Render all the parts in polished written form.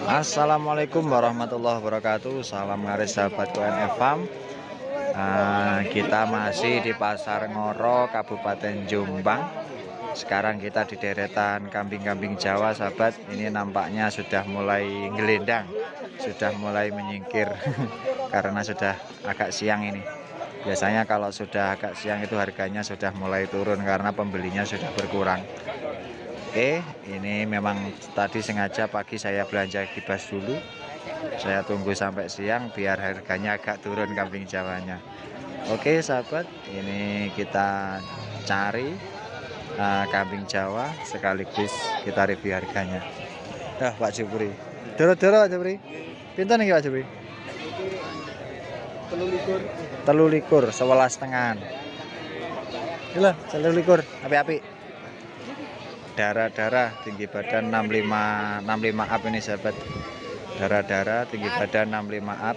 Assalamualaikum warahmatullahi wabarakatuh. Salam ngaris sahabatku NF Farm. Kita masih di Pasar Ngoro, Kabupaten Jombang. Sekarang kita di deretan kambing-kambing Jawa, sahabat. Ini nampaknya sudah mulai ngelendang, sudah mulai menyingkir karena sudah agak siang ini. Biasanya kalau sudah agak siang itu harganya sudah mulai turun karena pembelinya sudah berkurang. Oke, ini memang tadi sengaja pagi saya belanja kibas dulu. Saya tunggu sampai siang biar harganya agak turun kambing Jawanya. Oke sahabat, ini kita cari kambing Jawa sekaligus kita review harganya. Pak Jupri, doro-doro Pak Jupri. Pinten nih Pak Jupri? 13, 11,5. Gila, 13, api-api. Darah-darah, tinggi badan 65 up ini sahabat. Darah-darah, tinggi badan 65 up.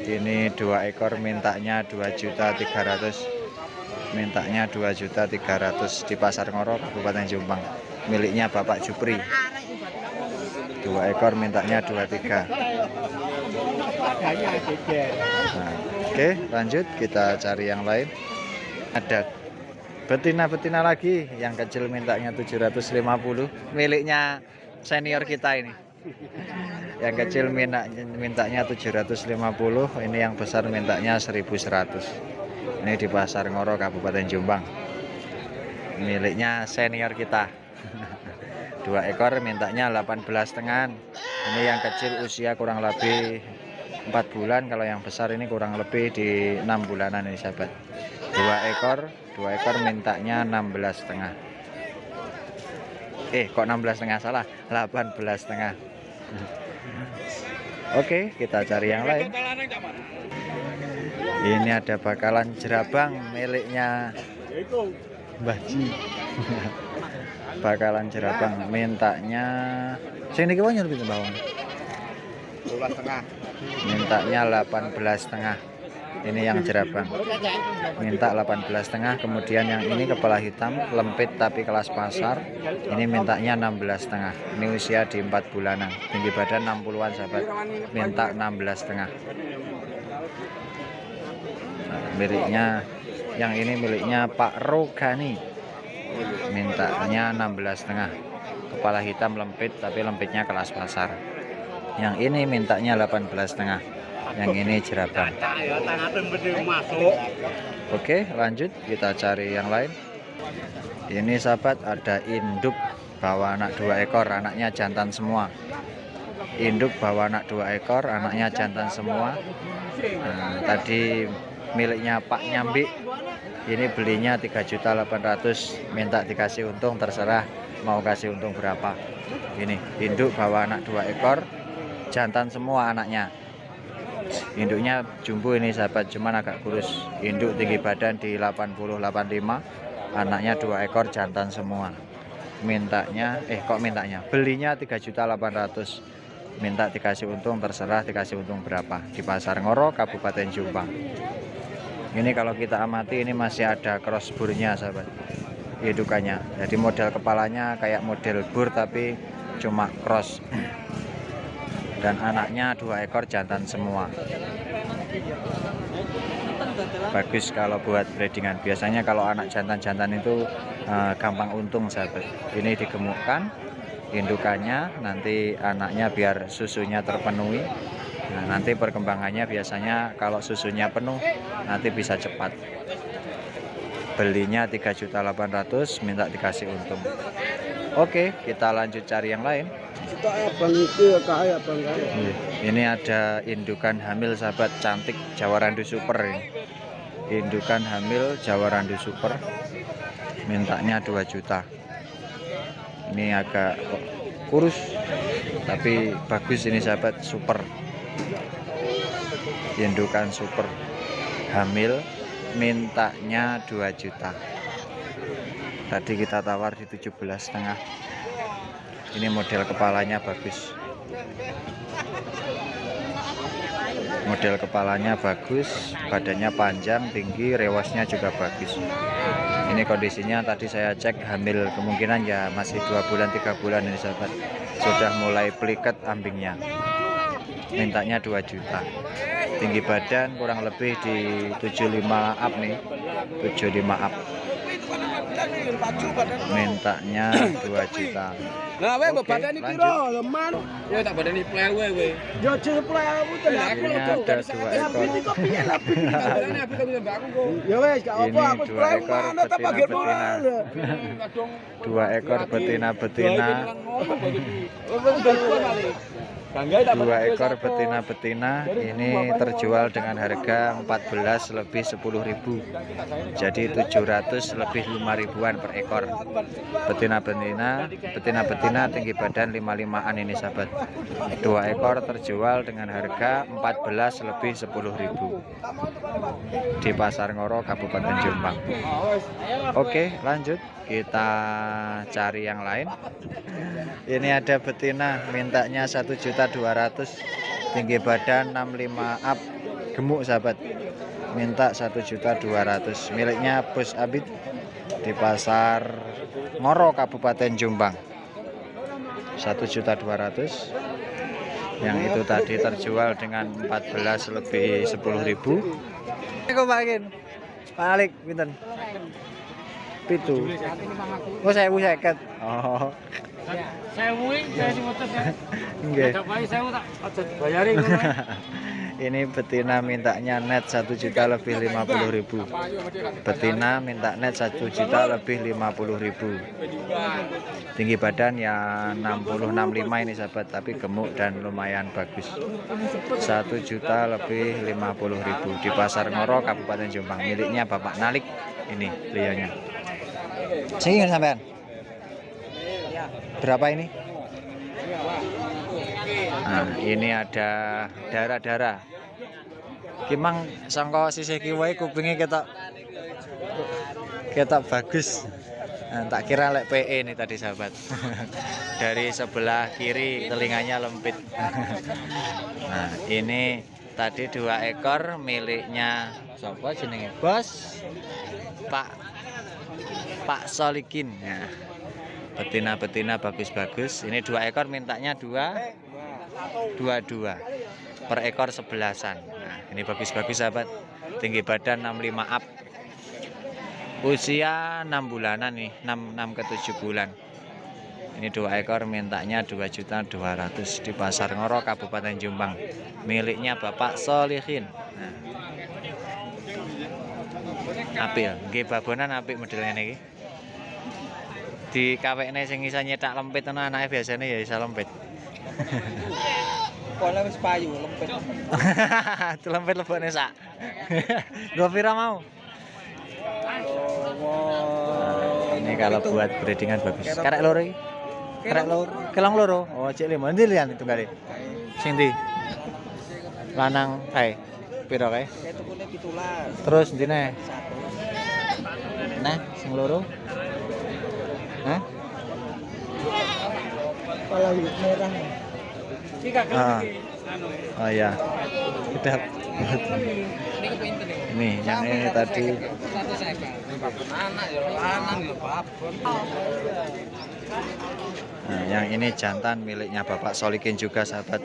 Ini 2 ekor mintanya 2.300.000. Mintanya 2.300.000 di Pasar Ngoro, Kabupaten Jombang. Miliknya Bapak Jupri. 2 ekor mintanya 23. Nah, oke, lanjut kita cari yang lain. Ada betina-betina lagi, yang kecil mintanya 750, miliknya senior kita ini. Yang kecil mintanya 750, ini yang besar mintanya 1.100. Ini di Pasar Ngoro, Kabupaten Jombang. Miliknya senior kita. 2 ekor mintanya 18,5. Ini yang kecil usia kurang lebih 4 bulan, kalau yang besar ini kurang lebih di 6 bulanan ini sahabat. 2 ekor mintanya 16,5. Kok 16,5 salah, 18,5. Oke, kita cari yang lain. Ini ada bakalan jerabang miliknya Mbah Ji. Bakalan jerabang mintanya sini ke banyak lebih bawang. 12,5. Mintanya 18,5. Ini yang jerabang minta 18,5. Kemudian yang ini kepala hitam lempit tapi kelas pasar, ini mintanya 16,5. Ini usia di 4 bulanan, tinggi badan 60-an sahabat, minta 16,5. Miliknya yang ini miliknya Pak Rogani, mintanya 16,5. Kepala hitam lempit tapi lempitnya kelas pasar. Yang ini mintanya 18,5. Yang ini jerabang. Oke, lanjut kita cari yang lain. Ini sahabat ada induk bawa anak 2 ekor, anaknya jantan semua. Induk bawa anak 2 ekor, anaknya jantan semua. Tadi miliknya Pak Nyambi. Ini belinya 3.800.000, minta dikasih untung, terserah mau kasih untung berapa. Ini induk bawa anak 2 ekor, jantan semua anaknya. Induknya jumbo ini sahabat, cuman agak kurus. Induk tinggi badan di 80-85, anaknya 2 ekor jantan semua. Mintanya belinya 3.800.000, minta dikasih untung, terserah dikasih untung berapa. Di Pasar Ngoro, Kabupaten Jombang. Ini kalau kita amati ini masih ada crossburnya sahabat, indukannya. Jadi model kepalanya kayak model bur tapi cuma cross. Dan anaknya 2 ekor jantan semua. Bagus kalau buat breedingan. Biasanya kalau anak jantan-jantan itu gampang untung sahabat. Ini digemukkan indukannya, nanti anaknya biar susunya terpenuhi. Nah, nanti perkembangannya biasanya kalau susunya penuh nanti bisa cepat. Belinya 3.800.000, minta dikasih untung. Oke, kita lanjut cari yang lain. Ini ada indukan hamil sahabat, cantik Jawa Randu Super ini. Indukan hamil Jawa Randu Super, mintanya 2 juta. Ini agak kurus tapi bagus ini sahabat, super. Indukan super hamil, mintanya 2 juta. Tadi kita tawar di 17,5. Ini model kepalanya bagus. Model kepalanya bagus, badannya panjang, tinggi, rewasnya juga bagus. Ini kondisinya tadi saya cek hamil, kemungkinan ya masih 2 bulan 3 bulan ini sahabat. Sudah mulai peliket ambingnya. Mintanya 2 juta. Tinggi badan kurang lebih di 75 up nih. 75 up. Mintanya 2 juta. Nah, we badani piro, teman? Ya tak badani plewe we. Yo plewe tenan aku lho. Ada 2 ekor. Ya wes gak apa aku plewe mana tak pager bola. 2 ekor betina-betina. 2 ekor betina-betina ini terjual dengan harga 14 lebih 10.000. Jadi 700 lebih 5 ribuan per ekor. Betina-betina tinggi badan 55-an ini sahabat. 2 ekor terjual dengan harga 14 lebih 10.000 di Pasar Ngoro, Kabupaten Jombang. Oke, lanjut kita cari yang lain. Ini ada betina, mintanya 1.200.000, tinggi badan 65 up, gemuk sahabat. Minta 1.200.000, miliknya Bos Abid di Pasar Ngoro, Kabupaten Jombang. 1.200.000. Yang itu tadi terjual dengan 14 lebih 10.000. Ini bagian balik pinten? Pitu. Oh, 1.050. Oh. Saya sing motor ya. Nggih. Saya tak aja bayarin ngono. Ini betina mintanya net 1 juta lebih 50.000. Betina minta net 1 juta lebih 50.000. Tinggi badan ya 60-65 ini sahabat, tapi gemuk dan lumayan bagus. 1 juta lebih 50.000 di Pasar Ngoro, Kabupaten Jombang. Miliknya Bapak Nalik. Ini beliaunya. Sini sampean. Berapa ini? Nah, ini ada darah-darah. Kimang sangka sisih kiwae kupingnya ketok bagus. Nah, tak kira lek PE nih tadi sahabat. Dari sebelah kiri telinganya lempit. Nah, ini tadi 2 ekor miliknya siapa jenenge? Bos Pak Solikin. Nah, betina-betina bagus-bagus. Ini 2 ekor mintanya 22 per ekor 11-an. Nah, ini bagus-bagus sahabat. Tinggi badan 65 up. Usia 6 bulanan nih, 6 ke 7 bulan. Ini 2 ekor mintanya 2.200.000 di Pasar Ngoro, Kabupaten Jombang. Miliknya Bapak Solihin. Nah. Apil, nggih babonan apik modelnya niki. Di kawekne sing iso nyetak lempit ana anake biasane ya iso lempit. Pola wis payu lempit. Lempit lebone sak. Nggo pira mau? Ini kalau buat breedingan bagus. Karek loro iki. Karek loro. Kelong loro. Oh, cek 5. Ndi lian itu kali. Sing ndi? Lanang kae. Pira kae? Tukune 17. Terus ndine? 1. Nah, sing loro. Hah? Kepala merah. Oh ya. Udah. Ini yang ini tadi. Nah, yang ini jantan miliknya Bapak Solikin juga sahabat.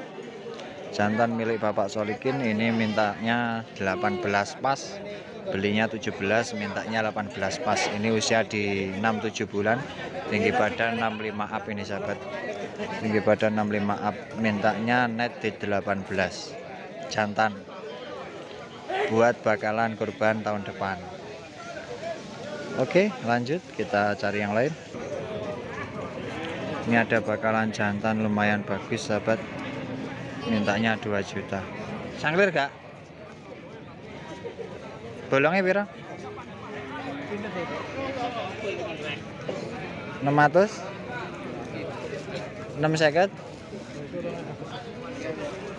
Jantan milik Bapak Solikin ini mintanya 18 pas. Belinya 17, mintanya 18 pas. Ini usia di 6-7 bulan. Tinggi badan 65 up ini sahabat. Tinggi badan 65 up. Mintanya net di 18. Jantan. Buat bakalan kurban tahun depan. Oke, lanjut kita cari yang lain. Ini ada bakalan jantan lumayan bagus sahabat. Mintanya 2 juta. Sanglir gak? Bolongnya pira? 600? 650?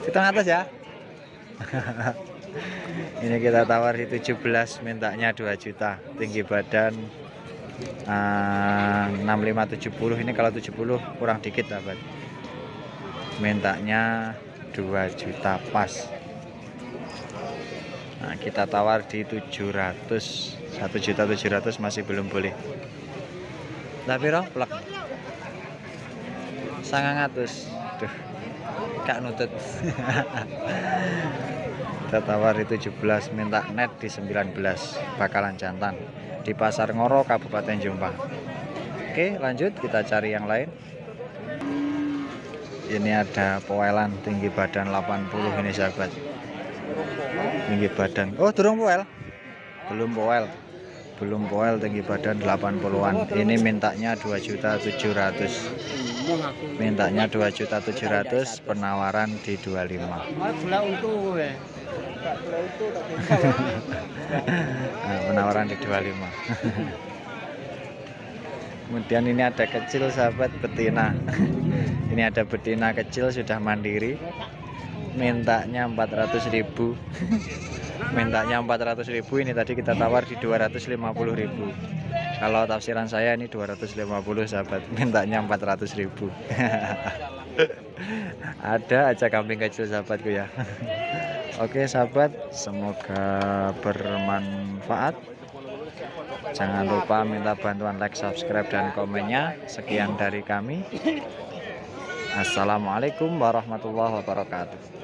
Kita atas ya. Ini kita tawar di 17, mintanya 2 juta. Tinggi badan 65-70. Ini kalau 70 kurang dikit sahabat. Mintanya 2 juta pas. Nah, kita tawar di 700, 1.700.000 masih belum boleh. Tapi roh plek 900. Duh, gak nutut. Kita tawar di 17, minta net di 19, bakalan jantan di Pasar Ngoro, Kabupaten Jombang. Oke, lanjut kita cari yang lain. Ini ada poelan tinggi badan 80 ini sahabat. Tinggi badan. Oh, durung poel. Belum poel. Belum poel, tinggi badan 80-an. Ini mintanya 2.700.000. Mintanya 2.700.000, penawaran di 25. Nah, penawaran di 25. Kemudian ini ada kecil sahabat, betina. Ini ada betina kecil sudah mandiri. Mintanya 400.000. Mintanya 400.000, ini tadi kita tawar di 250.000. Kalau tafsiran saya ini 250 sahabat, mintanya 400.000. Ada aja kambing kecil sahabatku ya. Oke sahabat, semoga bermanfaat. Jangan lupa minta bantuan like, subscribe, dan komennya. Sekian dari kami. Assalamualaikum warahmatullahi wabarakatuh.